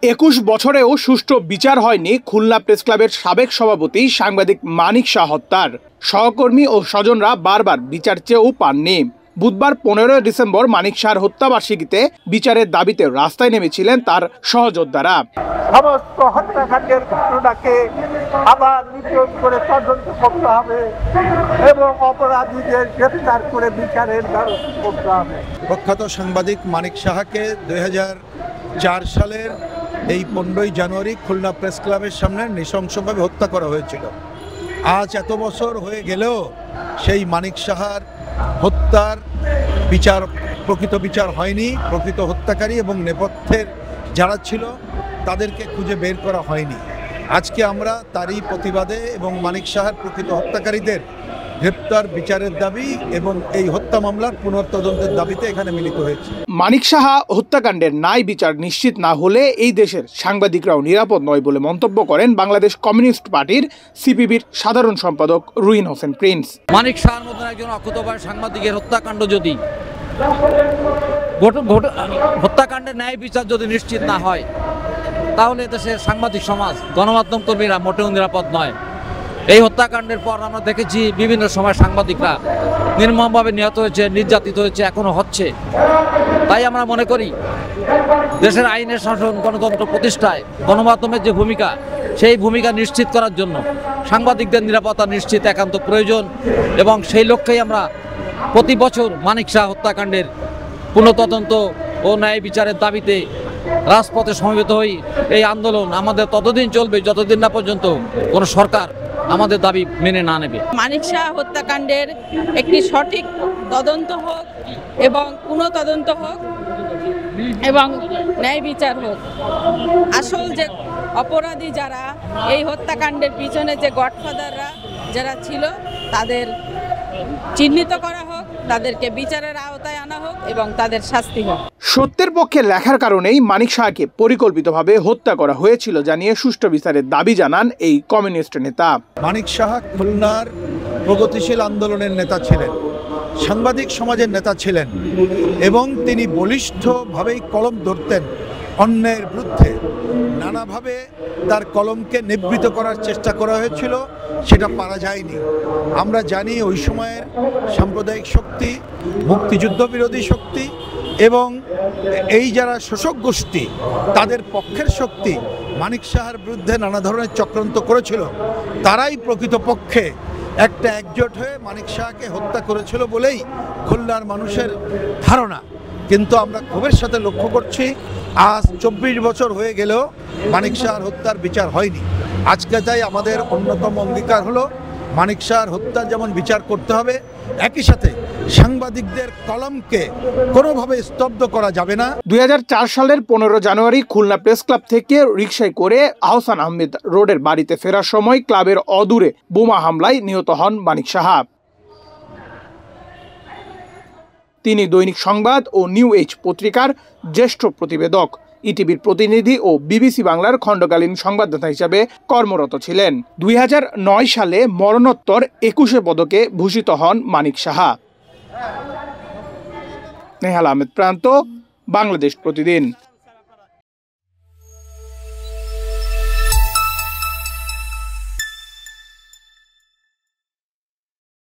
২১ বছরেও সুষ্ঠু বিচার হয়নি খুলনা প্রেস ক্লাবের সাবেক সভাপতি সাংবাদিক মানিক শাহ হত্যার। সহকর্মী ও স্বজনরা বারবার বিচার চেয়েও পাননি। বুধবার ১৫ ডিসেম্বর মানিক শাহর হত্যাবার্ষিকীতে বিচারের দাবিতে রাস্তায় নেমেছিলেন তার সহযোদ্ধারা। সমস্ত হত্যাকাণ্ডের ঘটনাকে আবার নতুন করে তদন্ত করতে হবে এবং অপরাধীদের গ্রেফতার করে বিচারের ব্যবস্থা করতে হবে। প্রখ্যাত সাংবাদিক মানিক শাহকে ২০০৪ সালের এই ১৫ জানুয়ারি খুলনা প্রেস ক্লাবের সামনে নৃশংসভাবে হত্যা করা হয়েছিল। আজ এত বছর হয়ে গেলেও সেই মানিক শাহর হত্যার প্রকৃত বিচার হয়নি। প্রকৃত হত্যাকারী এবং নেপথ্যের যারা ছিল তাদেরকে খুঁজে বের করা হয়নি। আজকে আমরা তারই প্রতিবাদে এবং মানিক শাহর প্রকৃত হত্যাকারীদের গ্রেপ্তার, বিচারের দাবি এবং এই হত্যা মামলার পুনঃতদন্তের দাবিতে এখানে মিলিত হয়েছে। মানিক শাহ হত্যাকাণ্ডের ন্যায় বিচার নিশ্চিত না হলে এই দেশের সাংবাদিকরাও নিরাপদ নয় বলে মন্তব্য করেন বাংলাদেশ কমিউনিস্ট পার্টির সিপিবির সাধারণ সম্পাদক রুহিন হোসেন প্রিন্স। মানিক শাহর মতন একজন অকুতোভয় সাংবাদিকের হত্যাকাণ্ড যদি হত্যাকাণ্ডের ন্যায় বিচার যদি নিশ্চিত না হয়, তাহলে দেশের সাংবাদিক সমাজ, গণমাধ্যম কর্মীরা মোটেও নিরাপদ নয়। এই হত্যাকাণ্ডের পর আমরা দেখেছি বিভিন্ন সময় সাংবাদিকরা নির্মমভাবে নিহত হয়েছে, নির্যাতিত হয়েছে, এখনো হচ্ছে। তাই আমরা মনে করি দেশের আইনের শাসন, গণতন্ত্র প্রতিষ্ঠায় গণমাধ্যমের যে ভূমিকা, সেই ভূমিকা নিশ্চিত করার জন্য সাংবাদিকদের নিরাপত্তা নিশ্চিত একান্ত প্রয়োজন এবং সেই লক্ষ্যেই আমরা প্রতি বছর মানিক শাহ হত্যাকাণ্ডের পুনঃতদন্ত ও ন্যায় বিচারের দাবিতে রাজপথে সমবেত হই। এই আন্দোলন আমাদের ততদিন চলবে যতদিন না পর্যন্ত কোনো সরকার আমাদের দাবি মেনে না নেবে। মানিক শাহ হত্যাকাণ্ডের একটি সঠিক তদন্ত হোক এবং পুনঃতদন্ত হোক এবং ন্যায় বিচার হোক। আসল যে অপরাধী যারা, এই হত্যাকাণ্ডের পিছনে যে গডফাদাররা যারা ছিল, তাদের চিহ্নিত করা হোক, তাদেরকে বিচারের আওতায় আনা হোক এবং তাদের শাস্তি হোক। সত্যের পক্ষে লেখার কারণেই মানিক শাহকে পরিকল্পিতভাবে হত্যা করা হয়েছিল জানিয়ে সুষ্ঠু বিচারের দাবি জানান এই কমিউনিস্ট নেতা। মানিক শাহ খুলনার প্রগতিশীল আন্দোলনের নেতা ছিলেন, সাংবাদিক সমাজের নেতা ছিলেন এবং তিনি বলিষ্ঠভাবেই কলম ধরতেন অন্যের বিরুদ্ধে। নানাভাবে তার কলমকে নিবৃত করার চেষ্টা করা হয়েছিল, সেটা পারা যায়নি। আমরা জানি ওই সময়ের সাম্প্রদায়িক শক্তি, মুক্তিযুদ্ধ বিরোধী শক্তি এবং এই যারা শোষক গোষ্ঠী, তাদের পক্ষের শক্তি মানিক শাহর বিরুদ্ধে নানা ধরনের চক্রান্ত করেছিল। তারাই প্রকৃতপক্ষে একজোট হয়ে মানিক শাহকে হত্যা করেছিল বলেই খুলনার মানুষের ধারণা। কিন্তু আমরা ক্ষোভের সাথে লক্ষ্য করছি আজ ২৪ বছর হয়ে গেলেও মানিক শাহর হত্যার বিচার হয়নি। আজকে তাই আমাদের অন্যতম অঙ্গীকার হলো মানিক শাহর হত্যার যেমন বিচার করতে হবে, একই সাথে সাংবাদিকদের কলমকে কোনোভাবে স্তব্ধ করা যাবে না। ২০০৪ সালের ১৫ জানুয়ারি খুলনা প্রেস ক্লাব থেকে রিকশায় করে আহসান আহমেদ রোডের বাড়িতে ফেরার সময় ক্লাবের অদূরে বোমা হামলায় নিহত হন মানিক শাহ। তিনি দৈনিক সংবাদ ও নিউ এজ পত্রিকার জ্যেষ্ঠ প্রতিবেদক, ইটিভির প্রতিনিধি ও বিবিসি বাংলার খণ্ডকালীন সংবাদদাতা হিসাবে কর্মরত ছিলেন। ২০০৯ সালে মরণোত্তর ২১ পদকে ভূষিত হন মানিক শাহ। নেহাল আহমেদ প্রান্ত, বাংলাদেশ প্রতিদিন।